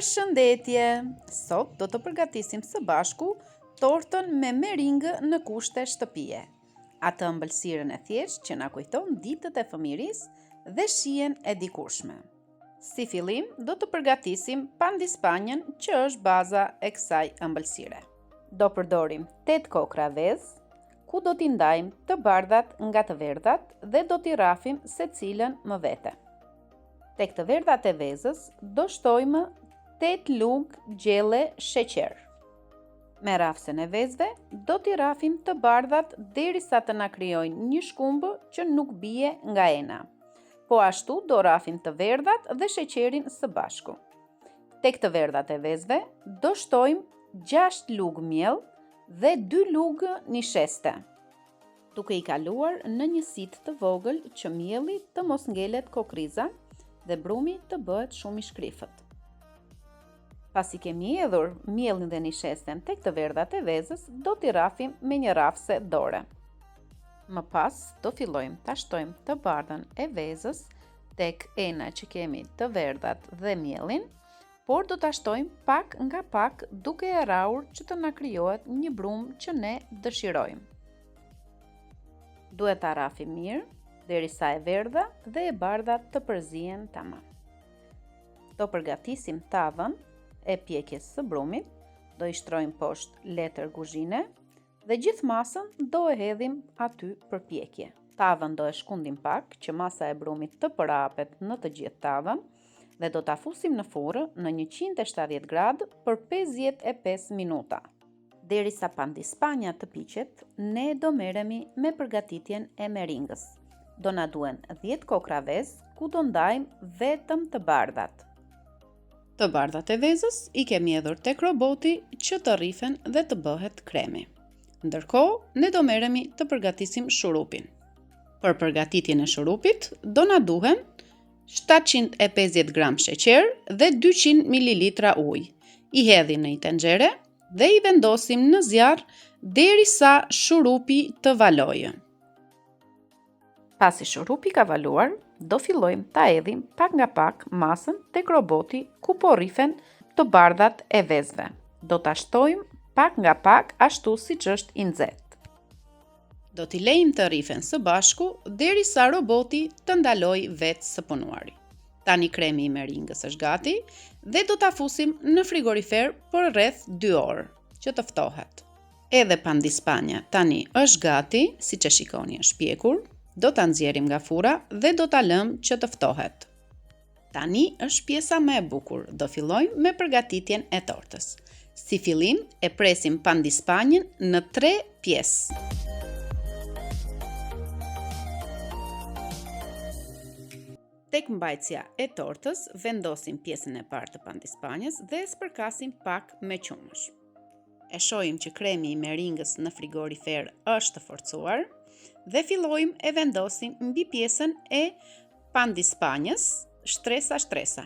Përshëndetje! Sot do të përgatisim së bashku tortën me meringë në kushte shtëpie. Atë ëmbëlsirën e thjeshtë që na kujton ditët e fëmirisë dhe shijen e dikurshme. Si fillim, do të përgatisim pandispanjen që është baza e kësaj ëmbëlsire. Do përdorim 8 kokra vezë, ku do t'i ndajmë të bardhat nga të verdhat dhe do t'i rrafim secilën më vete. Tek të verdhat e vezës do shtojmë 8 lugë gjelle sheqer. Me rrafsen e vezëve do t'i rrafim të bardhat derisa të na krijojnë një shkumbë që nuk bie nga ena. Po ashtu do rrafim të verdhat dhe sheqerin së bashku. Tek të verdhat e vezëve do shtojmë 6 lugë miell dhe 2 lugë nisheste, duke i kaluar në një sit të vogël që mielli të mos ngelet kokriza dhe brumi të bëhet shumë i shkrifët. Pasi kemi hedhur miellin dhe nishesten tek të verdhat e vezës, do t'i rrafim me një rrafse dore. Më pas, do fillojmë ta shtojmë të bardhën e vezës tek ena që kemi të verdhat dhe mielin, por do ta shtojmë pak nga pak duke e rrahur që të na krijohet një brumë që ne dëshirojmë. Duhet ta rrafim mirë derisa e verdha dhe e bardha të përzihen tamam. Do përgatisim tavën e pjekjes së brumit, do i shtrojmë poshtë letër kuzhine dhe gjithë masën do e hedhim aty për pjekje. Tavën do e shkundim pak që masa e brumit të përhapet në të gjithë tavën dhe do ta fusim në furrë në 170 gradë për 55 minuta. Derisa pandispanja të piqet, ne do merremi me përgatitjen e meringës. Do na duhen 10 kokra vezë, ku do ndajmë vetëm të bardhat. Të bardhat e vezës i kemi hedhur tek roboti që të rrifen dhe të bëhet kremi. Ndërkohë, ne do merremi të përgatisim shurupin. Për përgatitjen e shurupit, do na duhen 750 gram sheqer dhe 200 ml ujë. I hedhim në një tenxhere dhe i vendosim në zjarr derisa shurupi të valojë. Pasi shurupi ka valuar, do fillojmë ta hedhim pak nga pak masën tek roboti ku po rrifen të bardhat e vezëve. Do ta shtojmë pak nga pak ashtu siç është i nxehtë. Do t'i lejmë të rrifen së bashku derisa roboti të ndalojë vetë së punuari. Tani kremi i meringës është gati dhe do ta fusim në frigorifer për rreth 2 orë që të ftohet. Edhe pandispanja tani është gati, siç e shikoni është pjekur. Do ta nxjerrim nga furra dhe do ta lëm që të ftohet. Tani është pjesa më e bukur. Do fillojmë me përgatitjen e tortës. Si fillim, e presim pandispanjen në 3 pjesë. Tek mbajtja e tortës, vendosim pjesën e parë të pandispanjes dhe e spërkasim pak me qumësh. E shohim që kremi i meringës në frigorifer është të forcuar dhe fillojmë e vendosim mbi pjesën e pandispanjës shtresa.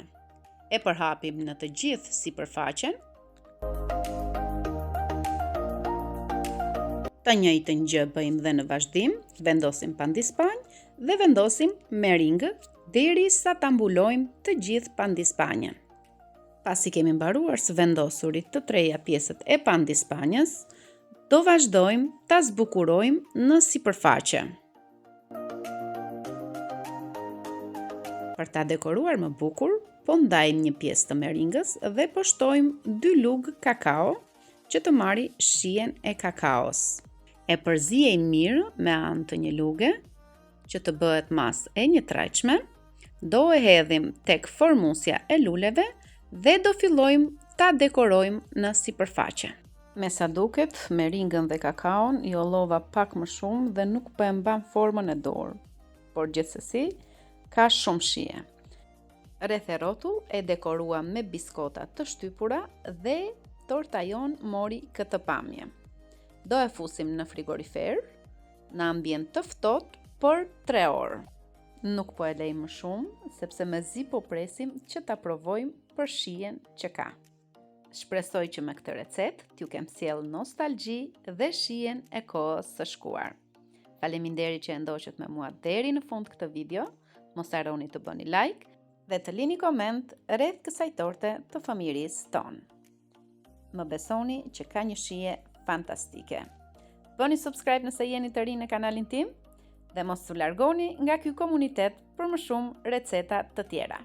E përhapim në të gjithë sipërfaqen. Të njëjtën gjë bëjmë dhe në vazhdim, vendosim pandispanjë dhe vendosim meringë derisa ta mbulojmë të gjithë pandispanjen. Pasi kemi mbaruar së vendosurit të treja pjesët e pandispanjës, do vazhdojmë ta zbukurojmë në sipërfaqe. Për ta dekoruar më bukur, po ndajmë një pjesë të meringës dhe po shtojmë 2 lugë kakao që të marrë shijen e kakaos. E përzijejmë mirë me anë të një luge që të bëhet masë e njëtrajtshme. Do e hedhim tek formusja e luleve dhe do fillojmë ta dekorojmë në sipërfaqe. Me sa duket, meringën dhe kakaon i ollova pak më shumë dhe nuk po e mban formën e dorë, por gjithsesi ka shumë shije. Rreth e rrotull e dekoruam me biskota të shtypura dhe torta jon mori këtë pamje. Do e fusim në frigorifer në ambient të ftohtë për 3 orë. Nuk po e lej më shumë, sepse mezi po presim që ta provojmë për shijen që ka. Shpresoj që me këtë recet t'ju kem sjell nostalgji dhe shijen e kohës së shkuar. Faleminderit që e ndoqët me mua deri në fund këtë video. Mos harroni të bëni like dhe të lini koment rreth kësaj torte të familjarisë tonë. Më besoni që ka një shije fantastike. Bëni subscribe nëse jeni të ri në kanalin tim dhe mos u largoni nga ky komunitet për më shumë receta të tjera.